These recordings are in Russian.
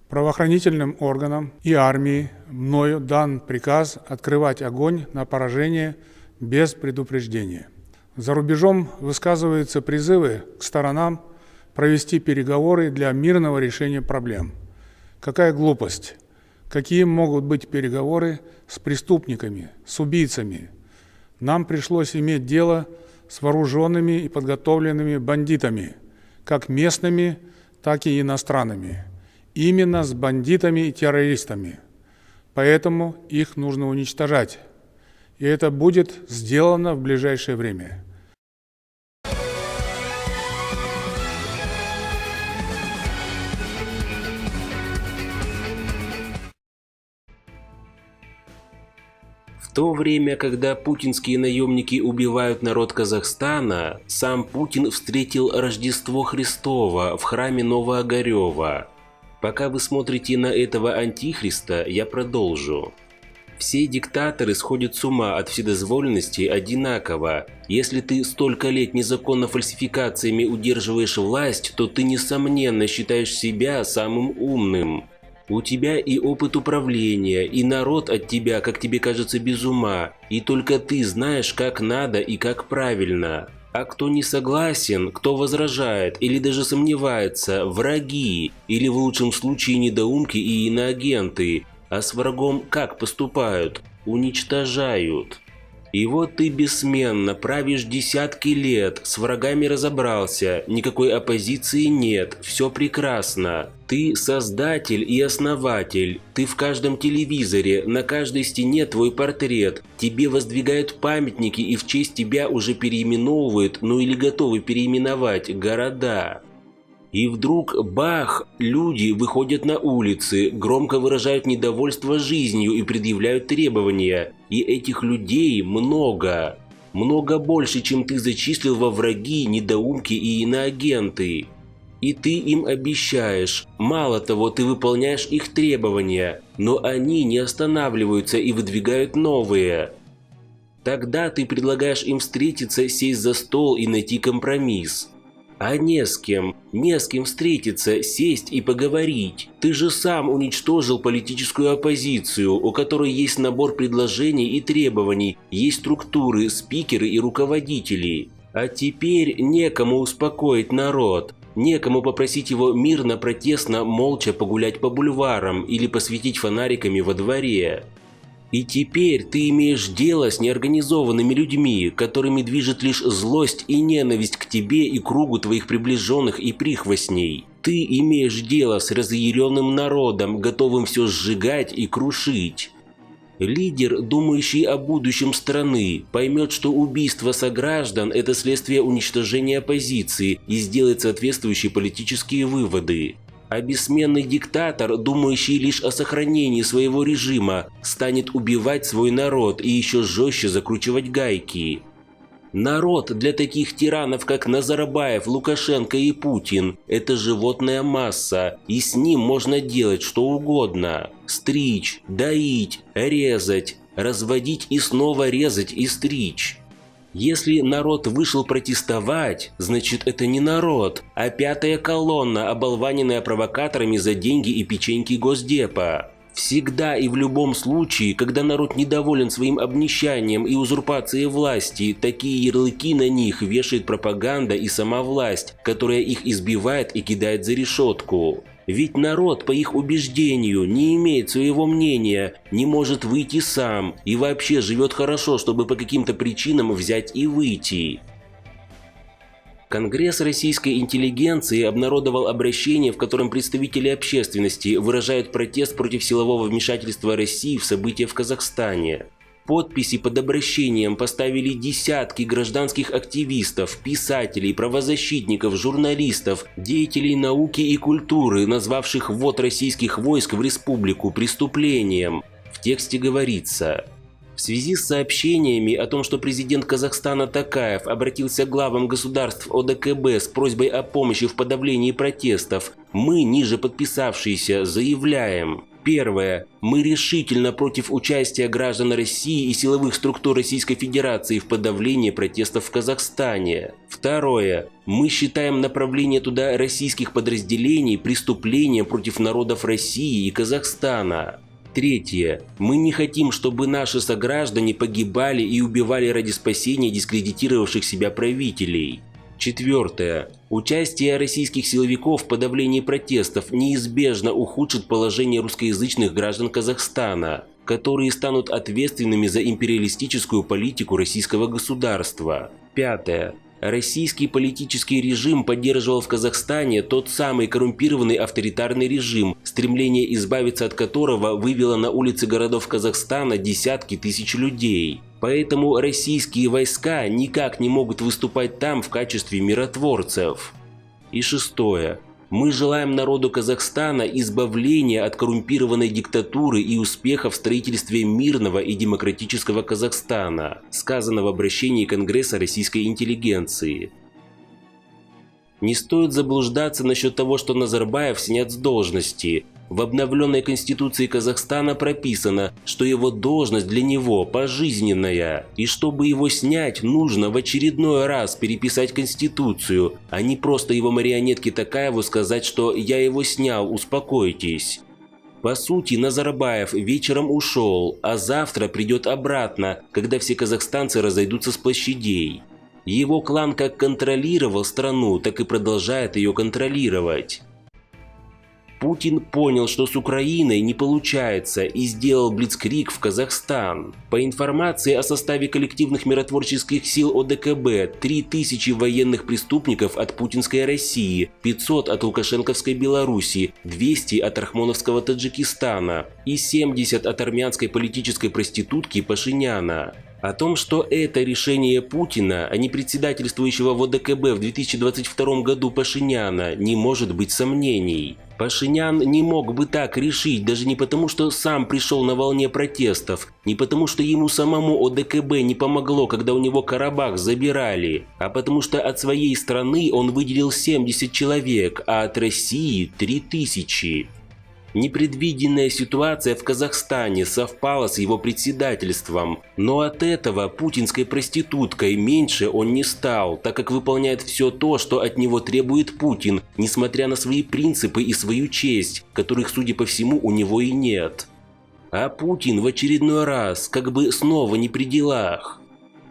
Правоохранительным органам и армии мною дан приказ открывать огонь на поражение без предупреждения. За рубежом высказываются призывы к сторонам провести переговоры для мирного решения проблем. Какая глупость! Какие могут быть переговоры с преступниками, с убийцами? Нам пришлось иметь дело с вооруженными и подготовленными бандитами, как местными, так и иностранными. Именно с бандитами и террористами. Поэтому их нужно уничтожать. И это будет сделано в ближайшее время. В то время, когда путинские наемники убивают народ Казахстана, сам Путин встретил Рождество Христово в храме Новоогарева. Пока вы смотрите на этого антихриста, я продолжу. Все диктаторы сходят с ума от вседозволенности одинаково. Если ты столько лет незаконно фальсификациями удерживаешь власть, то ты несомненно считаешь себя самым умным. У тебя и опыт управления, и народ от тебя, как тебе кажется, без ума, и только ты знаешь, как надо и как правильно. А кто не согласен, кто возражает или даже сомневается – враги, или в лучшем случае недоумки и иноагенты. А с врагом как поступают? Уничтожают. И вот ты бессменно правишь десятки лет, с врагами разобрался, никакой оппозиции нет, все прекрасно. Ты создатель и основатель, ты в каждом телевизоре, на каждой стене твой портрет, тебе воздвигают памятники и в честь тебя уже переименовывают, ну или готовы переименовать города. И вдруг, бах, люди выходят на улицы, громко выражают недовольство жизнью и предъявляют требования. И этих людей много. Много больше, чем ты зачислил во враги, недоумки и иноагенты. И ты им обещаешь. Мало того, ты выполняешь их требования, но они не останавливаются и выдвигают новые. Тогда ты предлагаешь им встретиться, сесть за стол и найти компромисс. А не с кем встретиться, сесть и поговорить. Ты же сам уничтожил политическую оппозицию, у которой есть набор предложений и требований, есть структуры, спикеры и руководители. А теперь некому успокоить народ, некому попросить его мирно, протестно, молча погулять по бульварам или посветить фонариками во дворе. И теперь ты имеешь дело с неорганизованными людьми, которыми движет лишь злость и ненависть к тебе и кругу твоих приближенных и прихвостней. Ты имеешь дело с разъяренным народом, готовым все сжигать и крушить. Лидер, думающий о будущем страны, поймет, что убийство сограждан – это следствие уничтожения оппозиции и сделает соответствующие политические выводы. А бессменный диктатор, думающий лишь о сохранении своего режима, станет убивать свой народ и еще жестче закручивать гайки. Народ для таких тиранов, как Назарбаев, Лукашенко и Путин – это животная масса, и с ним можно делать что угодно. Стричь, доить, резать, разводить и снова резать и стричь. Если народ вышел протестовать, значит это не народ, а пятая колонна, оболваненная провокаторами за деньги и печеньки Госдепа. Всегда и в любом случае, когда народ недоволен своим обнищанием и узурпацией власти, такие ярлыки на них вешает пропаганда и сама власть, которая их избивает и кидает за решетку. Ведь народ, по их убеждению, не имеет своего мнения, не может выйти сам и вообще живет хорошо, чтобы по каким-то причинам взять и выйти. Конгресс российской интеллигенции обнародовал обращение, в котором представители общественности выражают протест против силового вмешательства России в события в Казахстане. Подписи под обращением поставили десятки гражданских активистов, писателей, правозащитников, журналистов, деятелей науки и культуры, назвавших ввод российских войск в республику преступлением. В тексте говорится: в связи с сообщениями о том, что президент Казахстана Токаев обратился к главам государств ОДКБ с просьбой о помощи в подавлении протестов, мы, ниже подписавшиеся, заявляем: Первое. Мы решительно против участия граждан России и силовых структур Российской Федерации в подавлении протестов в Казахстане. Второе. Мы считаем направление туда российских подразделений преступлением против народов России и Казахстана. Третье. Мы не хотим, чтобы наши сограждане погибали и убивали ради спасения дискредитировавших себя правителей. Четвертое. Участие российских силовиков в подавлении протестов неизбежно ухудшит положение русскоязычных граждан Казахстана, которые станут ответственными за империалистическую политику российского государства. Пятое. Российский политический режим поддерживал в Казахстане тот самый коррумпированный авторитарный режим, стремление избавиться от которого вывело на улицы городов Казахстана десятки тысяч людей. Поэтому российские войска никак не могут выступать там в качестве миротворцев. И шестое. Мы желаем народу Казахстана избавления от коррумпированной диктатуры и успеха в строительстве мирного и демократического Казахстана, сказано в обращении Конгресса российской интеллигенции. Не стоит заблуждаться насчет того, что Назарбаев снят с должности. В обновленной Конституции Казахстана прописано, что его должность для него пожизненная, и чтобы его снять, нужно в очередной раз переписать Конституцию, а не просто его марионетке Токаеву сказать, что «я его снял, успокойтесь». По сути, Назарбаев вечером ушел, а завтра придет обратно, когда все казахстанцы разойдутся с площадей. Его клан как контролировал страну, так и продолжает ее контролировать. Путин понял, что с Украиной не получается, и сделал блицкриг в Казахстан. По информации о составе коллективных миротворческих сил ОДКБ, 3000 военных преступников от путинской России, 500 от лукашенковской Беларуси, 200 от архмоновского Таджикистана и 70 от армянской политической проститутки Пашиняна. О том, что это решение Путина, а не председательствующего в ОДКБ в 2022 году Пашиняна, не может быть сомнений. Пашинян не мог бы так решить даже не потому, что сам пришел на волне протестов, не потому, что ему самому ОДКБ не помогло, когда у него Карабах забирали, а потому что от своей страны он выделил 70 человек, а от России 3000. Непредвиденная ситуация в Казахстане совпала с его председательством, но от этого путинской проституткой меньше он не стал, так как выполняет все то, что от него требует Путин, несмотря на свои принципы и свою честь, которых, судя по всему, у него и нет. А Путин в очередной раз как бы снова не при делах.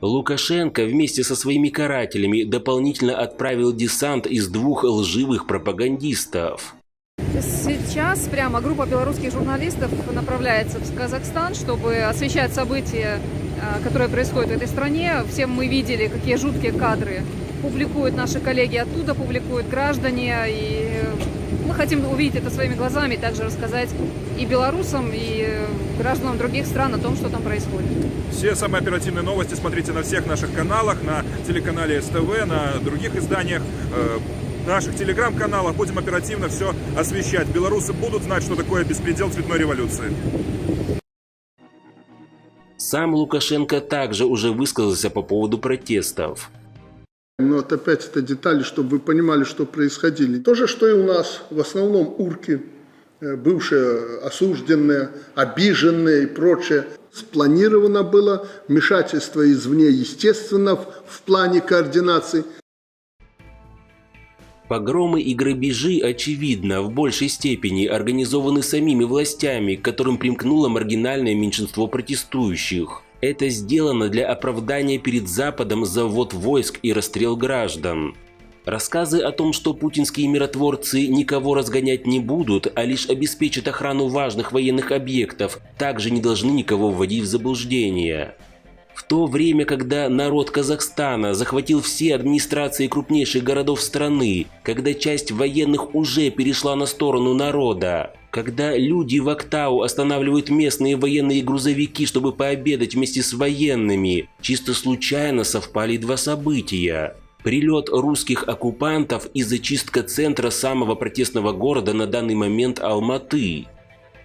Лукашенко вместе со своими карателями дополнительно отправил десант из 2 лживых пропагандистов. Сейчас прямо группа белорусских журналистов направляется в Казахстан, чтобы освещать события, которые происходят в этой стране. Все мы видели, какие жуткие кадры публикуют наши коллеги оттуда, публикуют граждане. И мы хотим увидеть это своими глазами, также рассказать и белорусам, и гражданам других стран о том, что там происходит. Все самые оперативные новости смотрите на всех наших каналах, на телеканале СТВ, на других изданиях. Наших телеграм-каналах будем оперативно все освещать. Белорусы будут знать, что такое беспредел цветной революции. Сам Лукашенко также уже высказался по поводу протестов. Но вот опять это детали, чтобы вы понимали, что происходило. То же, что и у нас, в основном урки, бывшие осужденные, обиженные и прочее. Спланировано было вмешательство извне, естественно, в плане координации. Погромы и грабежи, очевидно, в большей степени организованы самими властями, к которым примкнуло маргинальное меньшинство протестующих. Это сделано для оправдания перед Западом за ввод войск и расстрел граждан. Рассказы о том, что путинские миротворцы никого разгонять не будут, а лишь обеспечат охрану важных военных объектов, также не должны никого вводить в заблуждение. В то время, когда народ Казахстана захватил все администрации крупнейших городов страны, когда часть военных уже перешла на сторону народа, когда люди в Актау останавливают местные военные грузовики, чтобы пообедать вместе с военными, чисто случайно совпали 2 события. Прилет русских оккупантов и зачистка центра самого протестного города на данный момент Алматы.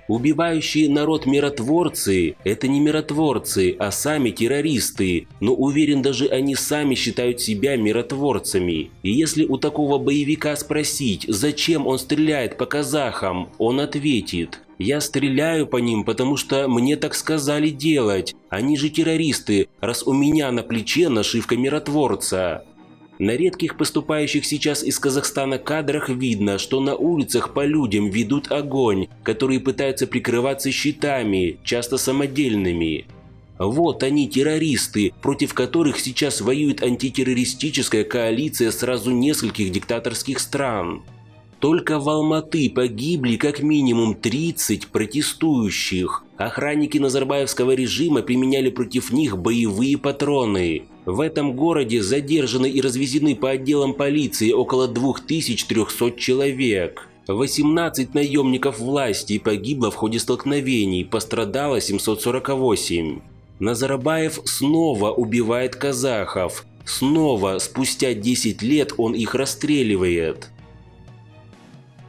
Убивающие народ миротворцы – это не миротворцы, а сами террористы, но уверен, даже они сами считают себя миротворцами. И если у такого боевика спросить, зачем он стреляет по казахам, он ответит: «Я стреляю по ним, потому что мне так сказали делать. Они же террористы, раз у меня на плече нашивка миротворца». На редких поступающих сейчас из Казахстана кадрах видно, что на улицах по людям ведут огонь, которые пытаются прикрываться щитами, часто самодельными. Вот они, террористы, против которых сейчас воюет антитеррористическая коалиция сразу нескольких диктаторских стран. Только в Алматы погибли как минимум 30 протестующих. Охранники назарбаевского режима применяли против них боевые патроны. В этом городе задержаны и развезены по отделам полиции около 2300 человек. 18 наемников власти погибло в ходе столкновений, пострадало 748. Назарбаев снова убивает казахов. Снова, спустя 10 лет, он их расстреливает.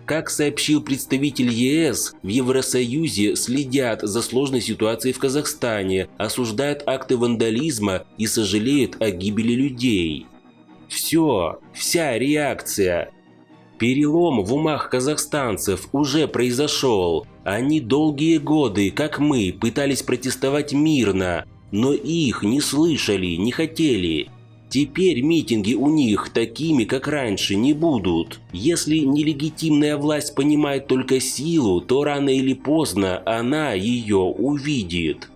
Как сообщил представитель ЕС, в Евросоюзе следят за сложной ситуацией в Казахстане, осуждают акты вандализма и сожалеют о гибели людей. Вся реакция. Перелом в умах казахстанцев уже произошел. Они долгие годы, как мы, пытались протестовать мирно, но их не слышали, не хотели. Теперь митинги у них такими, как раньше, не будут. Если нелегитимная власть понимает только силу, то рано или поздно она ее увидит.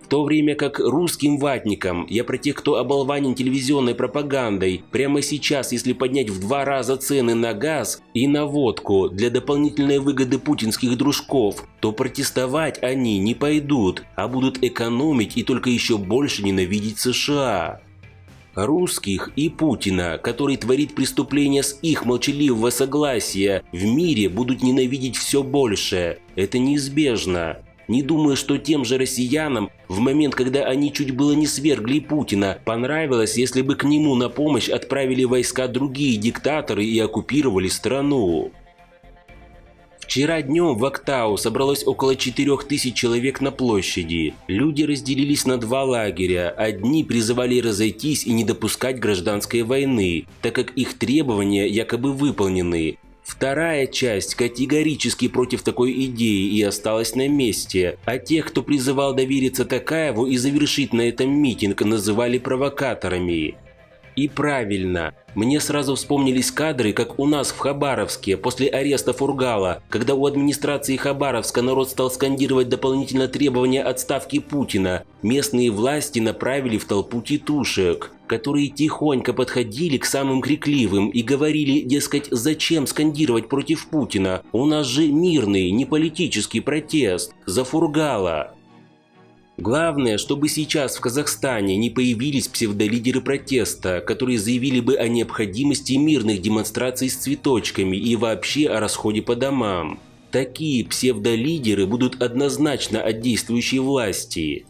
В то время как русским ватникам, я про тех, кто оболванен телевизионной пропагандой, прямо сейчас, если поднять в 2 раза цены на газ и на водку для дополнительной выгоды путинских дружков, то протестовать они не пойдут, а будут экономить и только еще больше ненавидеть США. Русских и Путина, который творит преступления с их молчаливого согласия, в мире будут ненавидеть все больше. Это неизбежно. Не думаю, что тем же россиянам, в момент, когда они чуть было не свергли Путина, понравилось, если бы к нему на помощь отправили войска другие диктаторы и оккупировали страну. Вчера днем в Актау собралось около 4000 человек на площади. Люди разделились на 2 лагеря. Одни призывали разойтись и не допускать гражданской войны, так как их требования якобы выполнены. Вторая часть категорически против такой идеи и осталась на месте, а тех, кто призывал довериться Токаеву и завершить на этом митинг, называли провокаторами. И правильно. Мне сразу вспомнились кадры, как у нас в Хабаровске после ареста Фургала, когда у администрации Хабаровска народ стал скандировать дополнительно требования отставки Путина. Местные власти направили в толпу тетушек, которые тихонько подходили к самым крикливым и говорили, дескать, зачем скандировать против Путина? У нас же мирный, не политический протест. За Фургала. Главное, чтобы сейчас в Казахстане не появились псевдолидеры протеста, которые заявили бы о необходимости мирных демонстраций с цветочками и вообще о расходе по домам. Такие псевдолидеры будут однозначно от действующей власти.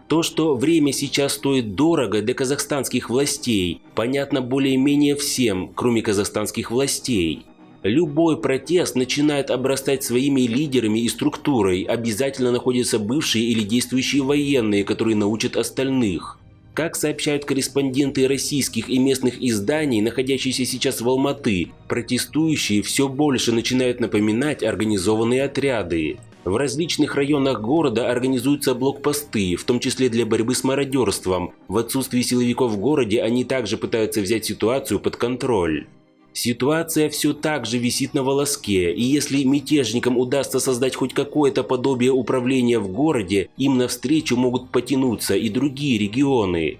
То, что время сейчас стоит дорого для казахстанских властей, понятно более-менее всем, кроме казахстанских властей. Любой протест начинает обрастать своими лидерами и структурой, обязательно находятся бывшие или действующие военные, которые научат остальных. Как сообщают корреспонденты российских и местных изданий, находящиеся сейчас в Алматы, протестующие все больше начинают напоминать организованные отряды. В различных районах города организуются блокпосты, в том числе для борьбы с мародерством. В отсутствие силовиков в городе они также пытаются взять ситуацию под контроль. Ситуация все так же висит на волоске, и если мятежникам удастся создать хоть какое-то подобие управления в городе, им навстречу могут потянуться и другие регионы.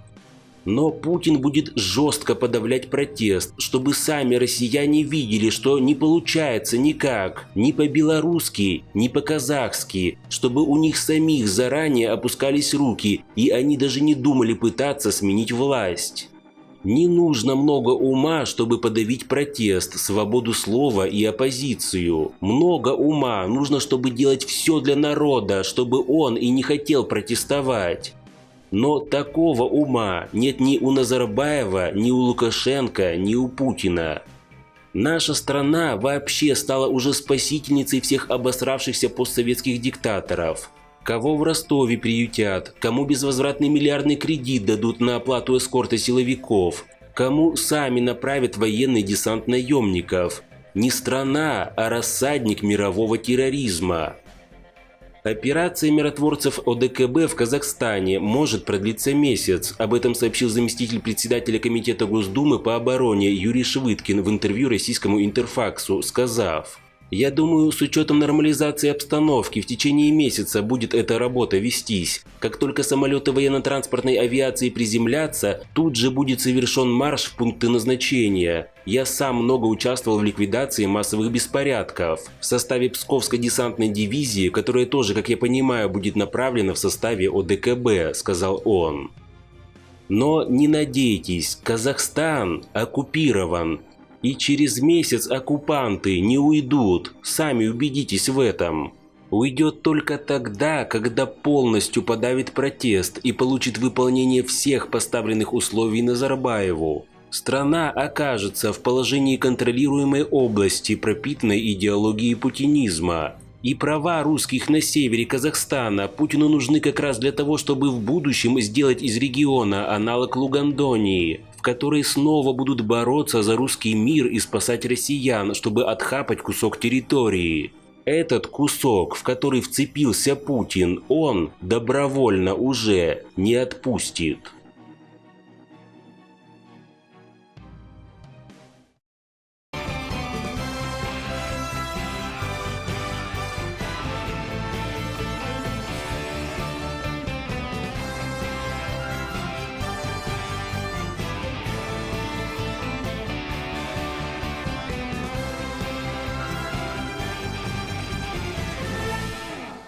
Но Путин будет жестко подавлять протест, чтобы сами россияне видели, что не получается никак, ни по-белорусски, ни по-казахски, чтобы у них самих заранее опускались руки, и они даже не думали пытаться сменить власть. Не нужно много ума, чтобы подавить протест, свободу слова и оппозицию. Много ума нужно, чтобы делать все для народа, чтобы он и не хотел протестовать. Но такого ума нет ни у Назарбаева, ни у Лукашенко, ни у Путина. Наша страна вообще стала уже спасительницей всех обосравшихся постсоветских диктаторов. Кого в Ростове приютят, кому безвозвратный миллиардный кредит дадут на оплату эскорта силовиков, кому сами направят военный десант наемников. Не страна, а рассадник мирового терроризма. Операция миротворцев ОДКБ в Казахстане может продлиться месяц. Об этом сообщил заместитель председателя Комитета Госдумы по обороне Юрий Швыдкин в интервью российскому Интерфаксу, сказав: «Я думаю, с учетом нормализации обстановки в течение месяца будет эта работа вестись. Как только самолеты военно-транспортной авиации приземлятся, тут же будет совершен марш в пункты назначения. Я сам много участвовал в ликвидации массовых беспорядков. В составе Псковской десантной дивизии, которая тоже, как я понимаю, будет направлена в составе ОДКБ», – сказал он. Но не надейтесь, Казахстан оккупирован. И через месяц оккупанты не уйдут, сами убедитесь в этом. Уйдет только тогда, когда полностью подавит протест и получит выполнение всех поставленных условий Назарбаеву. Страна окажется в положении контролируемой области, пропитанной идеологией путинизма. И права русских на севере Казахстана Путину нужны как раз для того, чтобы в будущем сделать из региона аналог Лугандонии, в которой снова будут бороться за русский мир и спасать россиян, чтобы отхапать кусок территории. Этот кусок, в который вцепился Путин, он добровольно уже не отпустит.